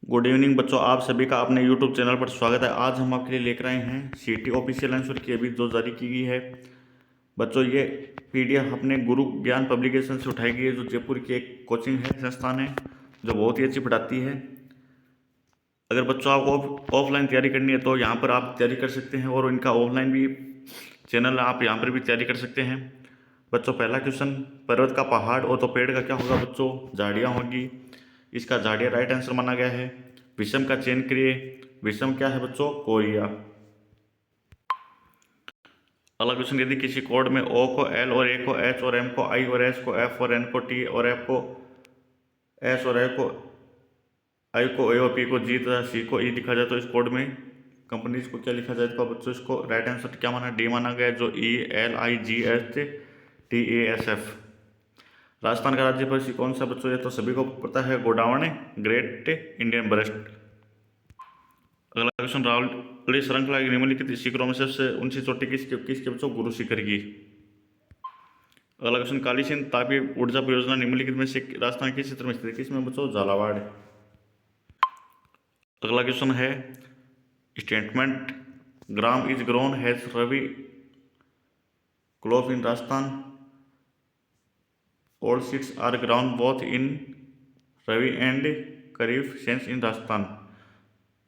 Good evening बच्चों, आप सभी का अपने यूट्यूब चैनल पर स्वागत है। आज हम आपके लिए लेकर आए हैं सीटी ऑफिशियल आंसर की अभी जो जारी की गई है। बच्चों ये पीडीएफ अपने गुरु ज्ञान पब्लिकेशन से उठाई गई है, जो जयपुर की एक कोचिंग है, संस्थान है, जो बहुत ही अच्छी पढ़ाती है। अगर बच्चों आपको ऑफलाइन तैयारी करनी है तो यहाँ पर आप तैयारी कर सकते हैं, और इनका ऑफलाइन भी चैनल है, आप यहाँ पर भी तैयारी कर सकते हैं। बच्चों पहला क्वेश्चन, पर्वत का पहाड़ और तो पेड़ का क्या होगा बच्चों? झाड़ियाँ होगी। इसका झाड़िया राइट आंसर माना गया है। विषम का चयन करिए। विषम क्या है बच्चों? कोरिया। अगला क्वेश्चन, यदि किसी कोड में ओ को एल और ए को एच और एम को आई और एस को एफ और एन को टी और एफ को एस और ए को आई को ए और पी को जी तथा सी को ई लिखा जाए तो इस कोड में कंपनीज को क्या लिखा जाए? तो बच्चों इसको राइट आंसर क्या माना? डी माना गया, जो E L I ji H T A S F. Rajasthan का राज्य पक्षी कौन सा बच्चों? ये तो सभी को पता है, गोडावण ग्रेट इंडियन बरेस्ट। अगला क्वेश्चन, रावली श्रृंखला की निम्नलिखित शिखरों में सबसे ऊंची चोटी किसके किसके बच्चों? गुरु शिखर की। अगला क्वेश्चन, काली सिंध तापीय ऊर्जा परियोजना निम्नलिखित में से राजस्थान के क्षेत्र में स्थित है? किसमें बच्चों? झालावाड़। अगला क्वेश्चन है, statement gram is grown has rabi clove in Rajasthan, all seeds are ground both in rabi and kharif sense in Rajasthan.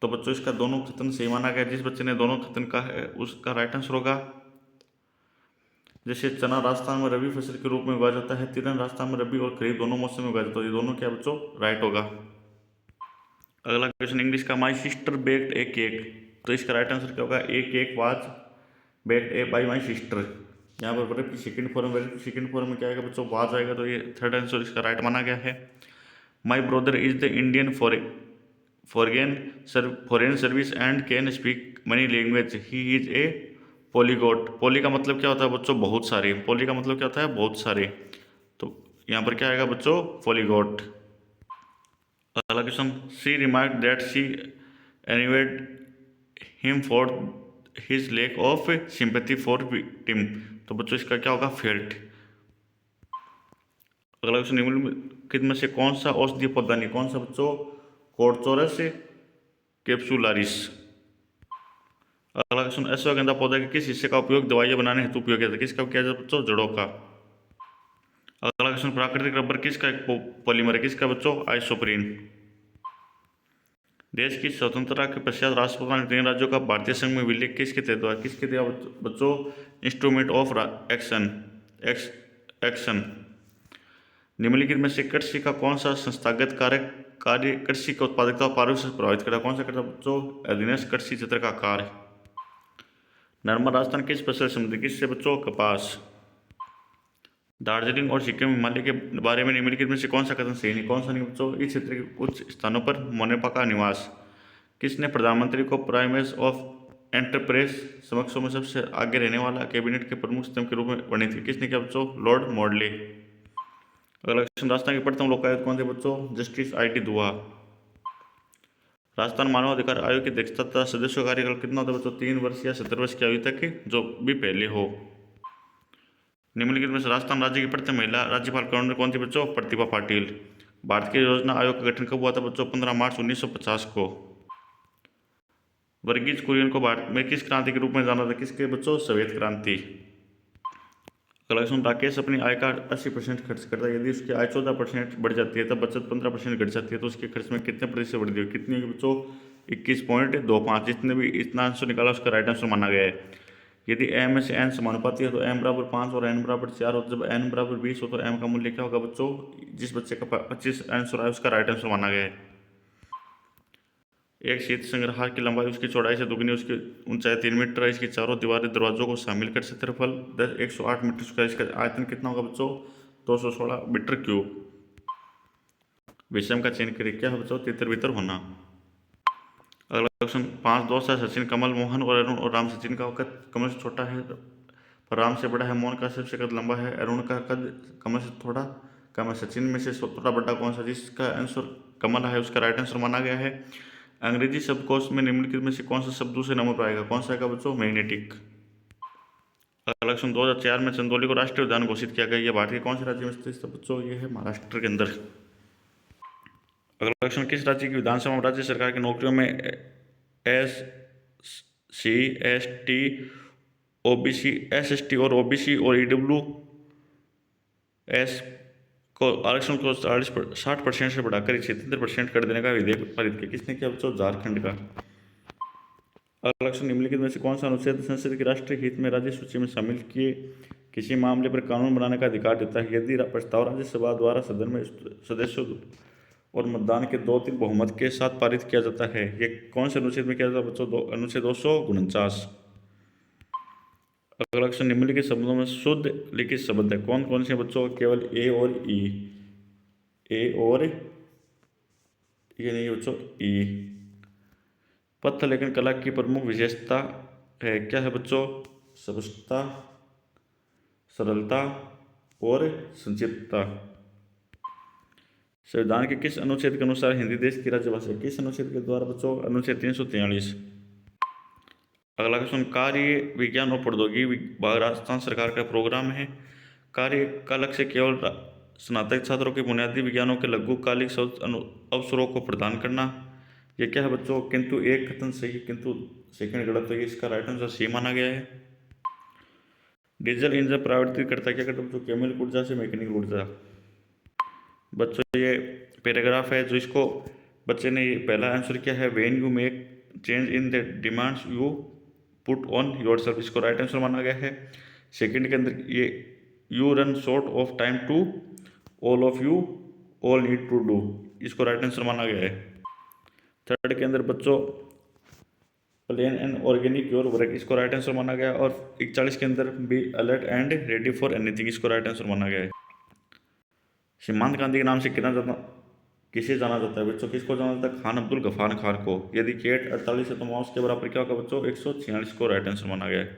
तो बच्चों इसका दोनों कथन सही माना गया। जिस बच्चे ने दोनों कथन का है उसका राइट आंसर होगा। जैसे चना राजस्थान में रबी फसल के रूप में उगाया जाता है, तिलहन राजस्थान में रबी और खरीफ दोनों मौसम में उगाया जाता है। ये दोनों क्या बच्चों? राइट होगा। अगला क्वेश्चन, इंग्लिश का my sister baked a cake, तो इसका राइट आंसर क्या होगा? A cake was baked a by my sister. यहाँ पर वर्ब की सेकंड फॉर्म, वर्ब की सेकंड फॉर्म में क्या आएगा बच्चों? वाज आएगा, तो ये थर्ड आंसर इसका राइट माना गया है। My brother is the Indian foreign service and can speak many language, he is a polyglot. Poly का मतलब क्या होता है बच्चों? बहुत सारे। पॉली का मतलब क्या होता है? बहुत सारे। तो यहाँ पर क्या आएगा बच्चों? पॉलीगॉट। अगला question, she remark that she envied him for his lack of sympathy for victim, तो बच्चों इसका क्या होगा? फेल्ट। अगला क्वेश्चन, निम्नलिखित में से कौन सा औषधीय पौधा नहीं? कौन सा बच्चों? कोर्चोरस कैप्सुलारिस। अगला क्वेश्चन, अश्वगंधा पौधा के किस हिस्से का उपयोग दवाइयां बनाने हेतु उपयोग किया जाता है? किसका किया जाता है बच्चों? जड़ों का। अगला क्वेश्चन, प्राकृतिक रबर किसका एक पॉलीमर है? किसका बच्चों? आइसोप्रीन। देश की स्वतंत्रता के पश्चात राष्ट्रपति ने 3 राज्यों का भारतीय संघ में विलय किसके तहत हुआ? किसके दिया बच्चों? Instrument of action action. निम्नलिखित में से कृषि का कौन सा संस्थागत कार्य कृषि की उत्पादकता और पारिश्रमिक से प्रभावित करता है? कौन सा करता है बच्चों? अधीनस्थ कृषि क्षेत्र का कार्य। नर्मदा राजस्थान किस फसल समृद्ध? किससे बच्चों? कपास। दार्जिलिंग और सिक्किम हिमालय के बारे में निम्नलिखित में से कौन सा कथन सही नहीं? कौन सा नहीं बच्चों? इस क्षेत्र के कुछ स्थानों पर मोनेपा का निवास। किसने प्रधानमंत्री को प्राइमेस ऑफ एंटरप्रेस समक्षों में सबसे आगे रहने वाला कैबिनेट के प्रमुख स्तंभ के रूप में वर्णित किया? किसने किया बच्चों? Lord Morley. अगला क्वेश्चन, राजस्थान के प्रथम लोकायुक्त कौन थे बच्चों? Justice IT. दुआ। राजस्थान मानव अधिकार आयोग की अध्यक्षता तथा सदस्यों का कार्यकाल कितना होता है बच्चों? 3 वर्ष या 70 वर्ष की अवधि तक, जो भी पहले हो। निम्नलिखित में से राजस्थान राज्य की प्रथम महिला राज्यपाल कौन थी बच्चों? प्रतिभा पाटिल। भारत के योजना आयोग का गठन कब हुआ था बच्चों? 15 मार्च 1950 को। वर्गीज कुरियन को भारत में किस क्रांति के रूप में जाना था? किसके बच्चों? श्वेत क्रांति। अगला क्वेश्चन, राकेश अपनी आय का 80% खर्च करता है, यदि उसकी आय 14% बढ़ जाती है तब बचत 15% घट जाती है, तो उसके खर्च में कितने प्रतिशत वृद्धि होगी? कितनी होगी बच्चों? 21.25। जितने भी इतना आंसर निकाला उसका राइट आंसर माना गया है। यदि एम में से एन समानुपाती है तो एम बराबर 5 और एन बराबर 4 हो। जब एन बराबर 20 हो तो एम का मूल्य क्या होगा बच्चों? जिस बच्चे का 25 आंसर आया उसका राइट आंसर माना गया है। एक शीत संग्रहार की लंबाई उसकी चौड़ाई से दुगनी, उसकी ऊंचाई 3 मीटर है, इसकी चारों दीवारें दरवाजों को शामिल कर क्षेत्रफल 108 मीटर स्क्वायर, इसका आयतन कितना होगा बच्चों? 216 मीटर क्यूब। विषम का चयन करिए। क्या है बच्चों? तितर बितर होना। अगला क्वेश्चन, 5 दोस्त है, सचिन, कमल, मोहन और अरुण और राम। सचिन का कद कमल से छोटा है पर राम से बड़ा है। मोहन का सबसे कद लंबा है। अरुण का कद कमल से थोड़ा कम है। सचिन में से थोड़ा बड़ा कौन सा? जिसका आंसर कमल है उसका राइट आंसर माना गया है। अंग्रेजी शब्दकोश में निम्नलिखित में से कौन सा शब्द दूसरे नंबर पर आएगा? कौन सा आएगा बच्चों? मैग्नेटिक। अगला क्वेश्चन, 2004 में चंदौली को राष्ट्रीय उद्यान घोषित किया गया। यह भारत के कौन से राज्य में स्थित है बच्चों? ये है महाराष्ट्र के अंदर। अगला क्वेश्चन, किस राज्य की विधानसभा में राज्य सरकार की नौकरियों में S C S T OBC SST और OBC और EWS को आरक्षण को 60% से बढ़ाकर 76% कर देने का विधेयक पारित किया? किसने किया बच्चों? झारखंड का। अगला क्वेश्चन, निम्नलिखित में से कौन सा अनुच्छेद संसद के राष्ट्रीय हित में राज्य सूची में शामिल किए किसी मामले पर कानून बनाने का अधिकार देता है यदि प्रस्ताव राज्यसभा द्वारा सदन में सदस्यों और मतदान के 2/3 बहुमत के साथ पारित किया जाता है? ये कौन से अनुच्छेद में किया जाता है बच्चों? अनुच्छेद 249। अगला क्वेश्चन, निम्नलिखित शब्दों में शुद्ध लिखित शब्द है कौन कौन से बच्चों? केवल ए और ई, ए और ये नहीं बच्चों, ई। पत्र लेखन कला की प्रमुख विशेषता है, क्या है बच्चों? स्पष्टता, सरलता और संक्षिप्तता। संविधान के किस अनुच्छेद के अनुसार हिंदी देश की राज्यभाषा है? किस अनुच्छेद के द्वारा बच्चों? अनुच्छेद 343। अगला क्वेश्चन, कार्य विज्ञान और प्रौद्योगिकी विभाग राजस्थान सरकार का प्रोग्राम है। कार्य का लक्ष्य केवल स्नातक छात्रों के बुनियादी विज्ञानों के लघुकालिक अवसरों को प्रदान करना। ये क्या है बच्चों? किंतु एक कथन सही किंतु सेकंड गलत, तो ये इसका राइट आंसर सी माना गया है। डीजल इंजन प्रावर्तित करता क्या करता बच्चों? केमिकल ऊर्जा से मैकेनिकल ऊर्जा। बच्चों ये पैराग्राफ है जो इसको बच्चे ने पहला आंसर किया है, when you make change in the demands you put on yourself, इसको राइट आंसर माना गया है। सेकंड के अंदर ये you run short of time to all of you all need to do, इसको राइट आंसर माना गया है। थर्ड के अंदर बच्चों plan and organic your work, इसको राइट आंसर माना गया। और 41 के अंदर be alert and ready for anything, इसको राइट आंसर माना गया है। सीमांत गांधी के नाम से किसे जाना जाता है बच्चों? किसको जाना जाता है? खान अब्दुल गफार खान को। यदि केट 48 है तो माउस के बराबर क्या होगा बच्चों? 146 को राइट आंसर माना गया है।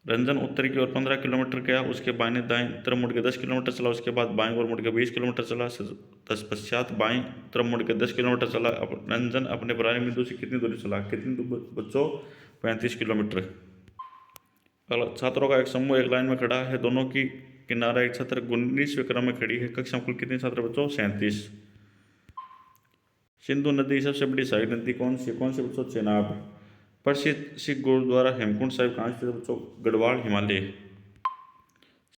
रंजन उत्तर की ओर 15 किलोमीटर गया, उसके बाएं दाएं तरफ मुड़ के 10 किलोमीटर चला, उसके बाद बाएं ओर मुड़ के 20 किलोमीटर चला, तत्पश्चात बाएं तरफ मुड़ के 10 किलोमीटर चला। रंजन अपने प्रारंभिक बिंदु से कितनी दूरी चला? कितनी बच्चों? 35 किलोमीटर। छात्रों का एक समूह एक लाइन में खड़ा है, दोनों की किनारा एक छात्र 19वें क्रम में खड़ी है। कक्षा में कुल कितने छात्र बच्चों? 37। सिंधु नदी सबसे बड़ी सहायक नदी कौन सी? कौन से बच्चों? चेनाब। प्रसिद्ध सिख गुरुद्वारा हेमकुंड साहिब कहाँ स्थित है बच्चों? गढ़वाल हिमालय।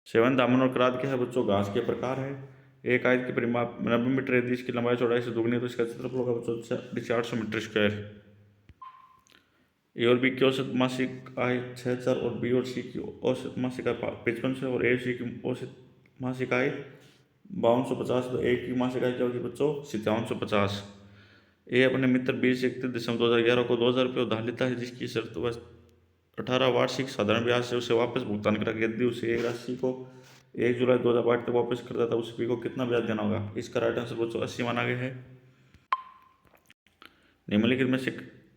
सेवन दामन और करात क्या है बच्चों? घास के प्रकार है। एक आयत की परिमाप 90 मीटर यदि इसकी लंबाई चौड़ाई से दुगनी तो इसका क्षेत्रफल होगा बच्चों 400 मीटर स्क्वायर। ए और बी की औसत मासिक आय 6,000 और बी और सी की औसत मासिक आय 5500 और ए सी की औसत मासिक आय 5250, तो ए की मासिक आय क्या होगी बच्चों? 5750। ए अपने मित्र 20/31/2011 को 2,000 रुपये उधार लेता है जिसकी शर्त वह 18 वार्षिक साधारण ब्याज से उसे वापस भुगतान करेगा। यदि उसे एक राशि को 1 जुलाई 2008 तक वापस करता था उस को कितना ब्याज देना होगा? इसका राइट आंसर बच्चों 80 माना गया है। निम्नलिखित में से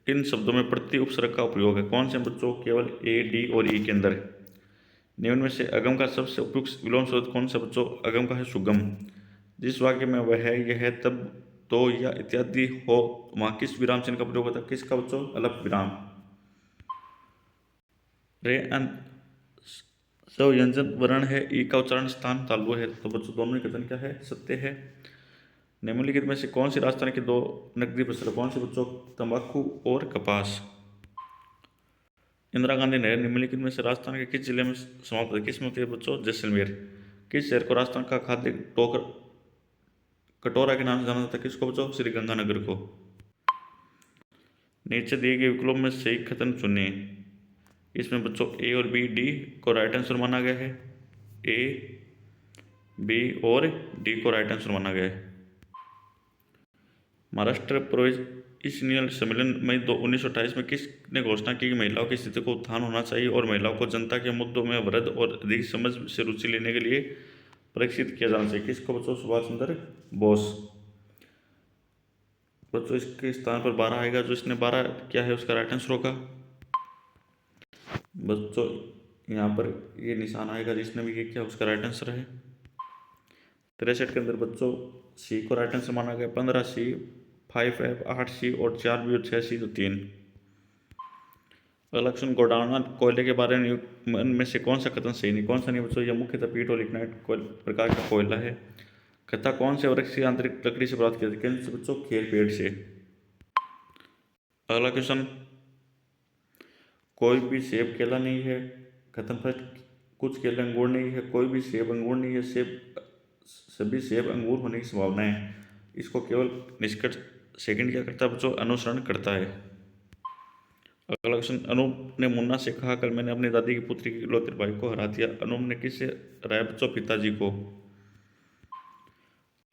किन शब्दों में प्रति उपसर्ग का उपयोग है? कौन से बच्चों? केवल ए, डी और ई के अंदर। निम्न में से अगम का सबसे उपयुक्त विलोम शब्द कौन सा बच्चों? अगम का है सुगम। जिस वाक्य में वह है, यह है, तब, तो या इत्यादि हो वहां किस विराम चिन्ह का प्रयोग होता है? किसका बच्चों? अल्प विराम। रे अन व्यंजन वर्ण है, ई का उच्चारण स्थान तालु है, तो बच्चों दोनों ही कथन क्या है? सत्य है। निम्नलिखित में से कौन सी राजस्थान की 2 नकदी फसल कौन सी बच्चों? तंबाकू और कपास। इंदिरा गांधी नहर निम्नलिखित में से राजस्थान के किस जिले में समाप्त है? किस में होती है बच्चों? जैसलमेर। किस शहर को राजस्थान का खाद्य कटोरा के नाम से जाना जाता है? किसको बच्चों? श्री गंगानगर को। नीचे दिए गए विकल्पों में सही कथन चुनिए। इसमें बच्चों ए और बी, डी को राइट आंसर माना गया है। ए, बी और डी को राइट आंसर माना गया है। महाराष्ट्र प्रोविंशियल सम्मेलन मई 1928 में किसने घोषणा की कि महिलाओं की स्थिति को उत्थान होना चाहिए और महिलाओं को जनता के मुद्दों में वृद्ध और अधिक समझ से रुचि लेने के लिए प्रशिक्षित किया जाना चाहिए? किसको बच्चों? सुभाष चंद्र बोस। बच्चों इसके स्थान पर 12 आएगा, जो इसने 12 क्या है उसका राइट आंसर होगा बच्चों यहाँ पर ये निशान आएगा जिसने भी ये किया उसका राइट आंसर है। 63 के अंदर बच्चों सी को राइट आंसर माना गया। 15 सी, 5F, 8 सी और 4 बी और 6 सी, तो 3। अगला क्वेश्चन, गोंडवाना कोयले के बारे में से कौन सा कथन सही नहीं? कौन सा नहीं बच्चों? यह मुख्यतः पीट और लिग्नाइट प्रकार का कोयला है। कथा कौन से वृक्ष की आंतरिक लकड़ी से प्राप्त किया जाता है? कैसे बच्चों? खेर पेड़ से। अगला क्वेश्चन, कोई भी सेब केला नहीं है। खत्म फर्स्ट, कुछ केले अंगूर नहीं है, कोई भी सेब अंगूर नहीं है, सभी सेब अंगूर होने की संभावना है। इसको केवल निष्कर्ष सेकंड क्या करता है बच्चों? अनुसरण करता है। अगला क्वेश्चन, अनूप ने मुन्ना से कहा, कल मैंने अपनी दादी की पुत्री के इकलौते भाई को हरा दिया। अनूप ने किससे हराया बच्चों? पिताजी को।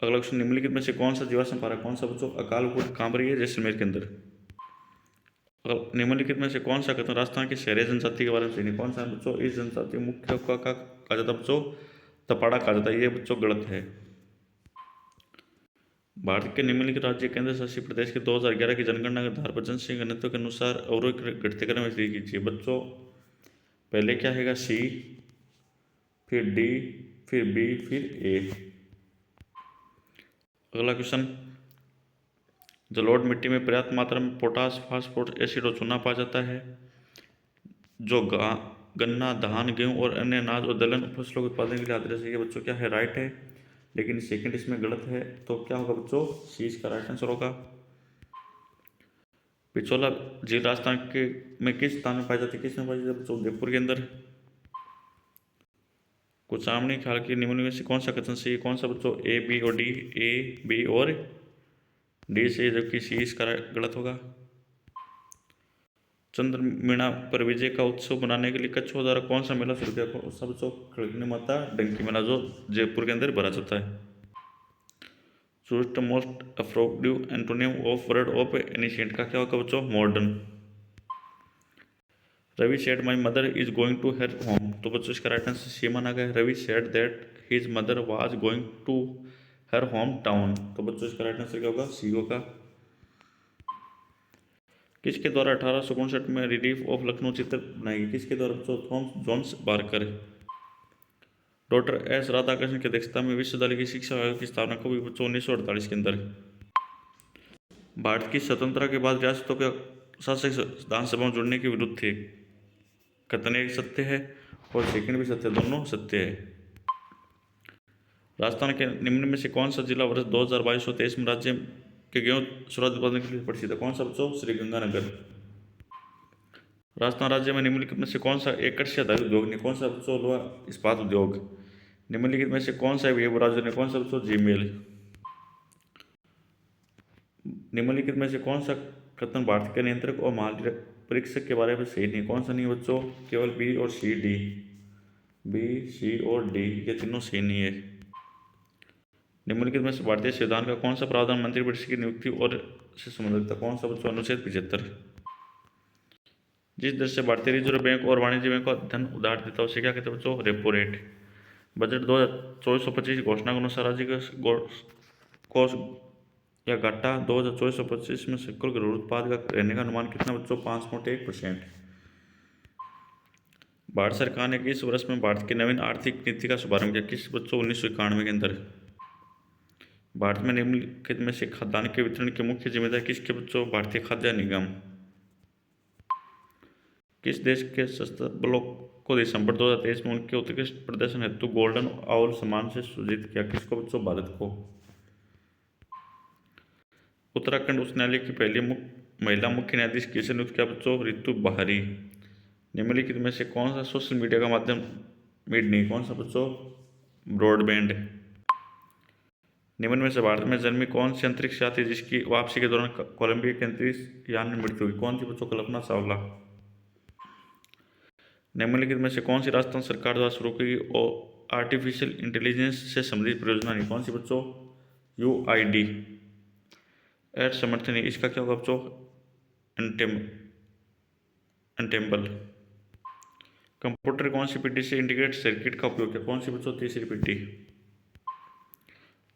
अगला क्वेश्चन, निम्नलिखित में से कौन सा जीवाश्म पारा कौन सा बच्चों? अकालपुर कामरी है जैसलमेर के अंदर। निम्नलिखित में से कौन सा कथन राजस्थान की शहरी जनजाति के बारे में सही नहीं? कौन सा है बच्चों? इस जनजाति मुख्य का कहा जाता बच्चों? तपाड़ा कहा जाता है। ये बच्चों गलत है। भारत के निम्नलिखित राज्य केंद्र शासित प्रदेश के 2011 की जनगणना के आधार पर जनसंख्या घनत्व के अनुसार अवरोही घटते क्रम में तय कीजिए। बच्चों पहले क्या है? सी, फिर डी, फिर बी, फिर ए। अगला क्वेश्चन, जलोढ़ मिट्टी में पर्याप्त मात्रा में पोटास, फास्फोरस, एसिड और चूना पाया जाता है जो गन्ना, धान, गेहूं और अन्य अनाज और दलहन फसलों के उत्पादन के लिए आदर्श है। ये बच्चों क्या है? राइट है। लेकिन सेकंड इसमें गलत है। तो क्या होगा बच्चों? सी इसका राइट आंसर होगा। पिछोला झील राजस्थान के में किस स्थान में पाई जाती है? किस में पाई जाती है बच्चों? उदयपुर के अंदर। कुचामणी खाल की निम्न में से कौन सा कथन सही? कौन सा बच्चों? ए, बी और डी। ए, बी और डी से, जबकि सी इसका गलत होगा। चंद्रमीणा पर विजय का उत्सव मनाने के लिए कच्छों द्वारा कौन सा मेला शुरू किया? कौन सा बच्चों? खड़गनी माता डंकी मेला, जो जयपुर के अंदर भरा जाता है। Choose the most appropriate antonym of word of ancient का क्या होगा बच्चों? Modern. Ravi said my mother is going to her home, तो बच्चों इसका राइट आंसर सी माना गया। Ravi said that his mother was going to her home town, तो बच्चों इसका राइट आंसर क्या होगा? सी होगा। किसके द्वारा 1859 में रिलीफ ऑफ लखनऊ चित्र बनाई गई? किसके द्वारा बच्चों? Thomas Jones Barker. Doctor S Radhakrishnan की अध्यक्षता में विश्वविद्यालय की शिक्षा आयोग की स्थापना कब हुई बच्चों? 1948 के अंदर। भारत की स्वतंत्रता के बाद रियासतों के शासक विधानसभा में जुड़ने के विरुद्ध थे। कथन एक सत्य है और सेकंड भी सत्य, दोनों सत्य है। राजस्थान के निम्न में से कौन सा जिला वर्ष 2022-23 में राज्य के गेहूं स्वराज उत्पादन के लिए प्रसिद्ध है? कौन सा बच्चों? श्रीगंगानगर। राजस्थान राज्य में निम्नलिखित में से कौन सा एक कृषि आधारित उद्योग नहीं? कौन सा बच्चों? लोहा इस्पात उद्योग। निम्नलिखित में से कौन सा राज्य ने? कौन सा बच्चों? जीमेल। निम्नलिखित में से कौन सा कथन भारत के नियंत्रक और महापरीक्षक के बारे में सही नहीं? कौन सा नहीं बच्चों? केवल बी और सी, डी। बी, सी और डी ये तीनों सही नहीं है। निम्नलिखित में से भारतीय संविधान का कौन सा प्रावधान मंत्रिपरिषद की नियुक्ति और से संबंधित था? कौन सा बच्चों? अनुच्छेद 75। जिस दर से भारतीय रिजर्व बैंक और वाणिज्य बैंक का धन उधार देता है उसे क्या कहते हैं बच्चों? Repo rate. बजट 2024-25 घोषणा के अनुसार राज्य का कोष या घाटा 2024-25 में सकल घरेलू उत्पाद का रहने का अनुमान कितना बच्चों? 5.1%। भारत सरकार ने किस वर्ष में भारत की नवीन आर्थिक नीति का शुभारंभ किया? किस बच्चों? 1991 के अंदर। भारत में निम्नलिखित में से खाद्यान्न के वितरण की मुख्य जिम्मेदारी किसके बच्चों? भारतीय खाद्य निगम। किस देश के सशस्त्र बलों को दिसंबर 2023 में उनके उत्कृष्ट प्रदर्शन हेतु गोल्डन आउल सम्मान से सूचित किया? किसको बच्चों? भारत को। उत्तराखंड उच्च न्यायालय की पहली महिला मुख्य न्यायाधीश किसे नियुक्त किया बच्चों? रितु बहारी। निम्नलिखित में से कौन सा सोशल मीडिया का माध्यम मीड नहीं? कौन सा बच्चों? ब्रॉडबैंड। निम्न में से भारत में जन्मी कौन सी अंतरिक्ष यात्री जिसकी वापसी के दौरान कोलंबिया के अंतरिक्ष यान में मृत्यु हुई? कौन सी बच्चों? कल्पना चावला। निम्नलिखित में से कौन सी राजस्थान सरकार द्वारा शुरू की आर्टिफिशियल इंटेलिजेंस से संबंधित परियोजना नहीं? कौन सी बच्चों? UID एड समर्थन। इसका क्या होगा बच्चों? अनटेम्बल। कंप्यूटर कौन सी पीढ़ी से इंटीग्रेटेड सर्किट का उपयोग किया? कौन सी बच्चों? तीसरी पीढ़ी।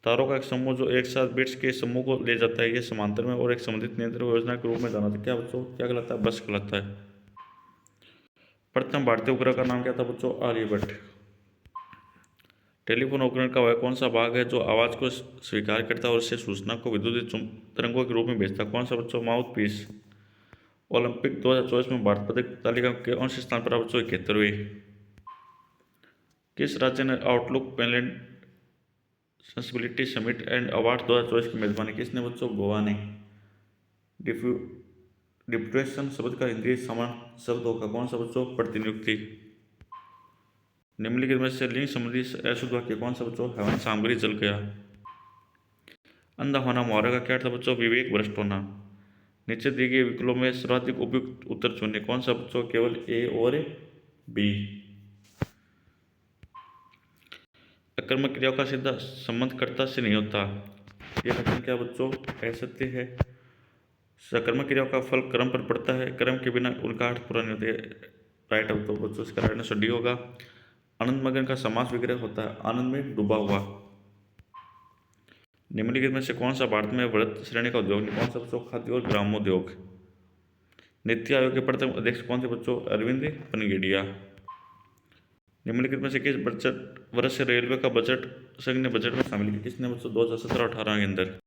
तारों का एक समूह जो एक साथ बिट्स के समूह को ले जाता है, यह समांतर में और एक संबंधित नियंत्रण योजना के रूप में जाना था। क्या बच्चों? क्या कहलाता है? बस कहलाता है। प्रथम भारतीय उपग्रह का नाम क्या था बच्चों? आर्यभट्ट। टेलीफोन उपकरण का वह कौन सा भाग है जो आवाज को स्वीकार करता है और उससे सूचना को विद्युत तरंगों के रूप में भेजता है? कौन सा बच्चों? Mouth piece. ओलंपिक 2024 में भारत पदक तालिका के कौन से स्थान पर बच्चों? 71वें। किस राज्य ने outlook panel sustainability summit and award 2024 की मेजबानी किसने बच्चों? गोवा ने। डिप्यूटेशन शब्द का हिंदी समान शब्द होगा कौन सा बच्चों? प्रतिनियुक्ति। निम्नलिखित में से लिंग संबंधी अशुद्ध वाक्य कौन सा बच्चों? हवन सामग्री जल गया। अंधा होना मुहावरे का क्या अर्थ है बच्चों? विवेक भ्रष्ट होना। नीचे दिए गए विकल्पों में सर्वाधिक उपयुक्त उत्तर चुनिए कौन सा बच्चों? केवल ए और बी। अकर्मक क्रियाओं का सीधा संबंध कर्ता से नहीं होता, यह कथन क्या बच्चों? असत्य है। सकर्मक क्रियाओं का फल कर्म पर पड़ता है, कर्म के बिना उनका अर्थ पूरा नहीं होता। राइट अब तो बच्चों इसका राइट आंसर डी होगा। आनंद मगन का समास विग्रह होता है आनंद में डूबा हुआ। निम्नलिखित में से कौन सा भारत में व्रत श्रेणी का उद्योग नहीं? कौन सा बच्चों? खाद्य और ग्रामोद्योग। नीति आयोग के प्रथम अध्यक्ष कौन थे बच्चों? अरविंद पनगेडिया। निम्नलिखित में से किस बजट वर्ष रेलवे का बजट संघ ने बजट में शामिल किया? किसने बच्चों? 2017-18 के अंदर।